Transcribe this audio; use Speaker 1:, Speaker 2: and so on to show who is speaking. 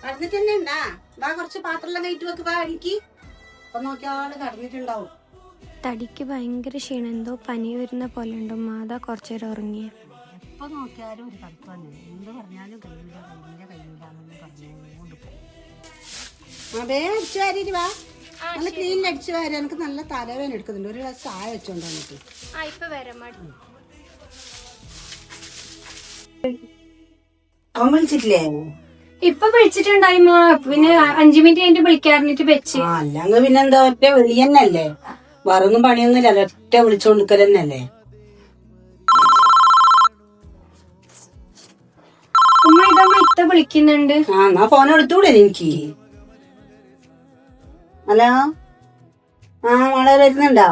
Speaker 1: കടന്നിട്ട് തന്നെ ഉണ്ടാ വാ കുറച്ച് പാത്രം കഴിട്ട് വെക്ക് വാ എനിക്ക് അപ്പൊ നോക്കിയാള് കടന്നിട്ടുണ്ടാവും.
Speaker 2: തടിക്ക് ഭയങ്കര ക്ഷീണം, എന്തോ പനി വരുന്ന പോലെ ഉണ്ട്. മാതാ കുറച്ചേരം ഉറങ്ങിയ.
Speaker 1: എപ്പൊ നോക്കിയാലും ഒരു കടുപ്പ് തന്നെ, എന്ത് പറഞ്ഞാലും കഴിയൂലെന്ന് പറഞ്ഞുകൊണ്ട് പോകും. അതേ അടിച്ചു വാരിട്ട് വാ, നല്ല ക്ലീനിൽ അടിച്ചു വാരി. എനിക്ക് നല്ല തലവേന എടുക്കുന്നുണ്ട്, ഒരു ഗ്ലാസ് ചായ വെച്ചോണ്ട് വന്നിട്ട്. അവൻ വിളിച്ചിട്ടില്ലേ?
Speaker 2: ഇപ്പൊ വിളിച്ചിട്ടുണ്ടായിമ്മ, പിന്നെ 5 മിനിറ്റ് കഴിഞ്ഞിട്ട് വിളിക്കാറിഞ്ഞിട്ട് വെച്ച്.
Speaker 1: അല്ലെങ്കിൽ പിന്നെന്താ, ഒറ്റ വിളി തന്നെയല്ലേ, വേറൊന്നും പണിയൊന്നുമില്ല, ഒറ്റ വിളിച്ചോണ്ടിരിക്കൽ തന്നെയല്ലേ.
Speaker 2: ഉമ്മ ഇതമ്മ ഇത്ത വിളിക്കുന്നുണ്ട്.
Speaker 1: എന്നാ ഫോൺ എടുത്തൂടെ എനിക്ക്? ഹലോ, മോളെ വരുന്നുണ്ടാ?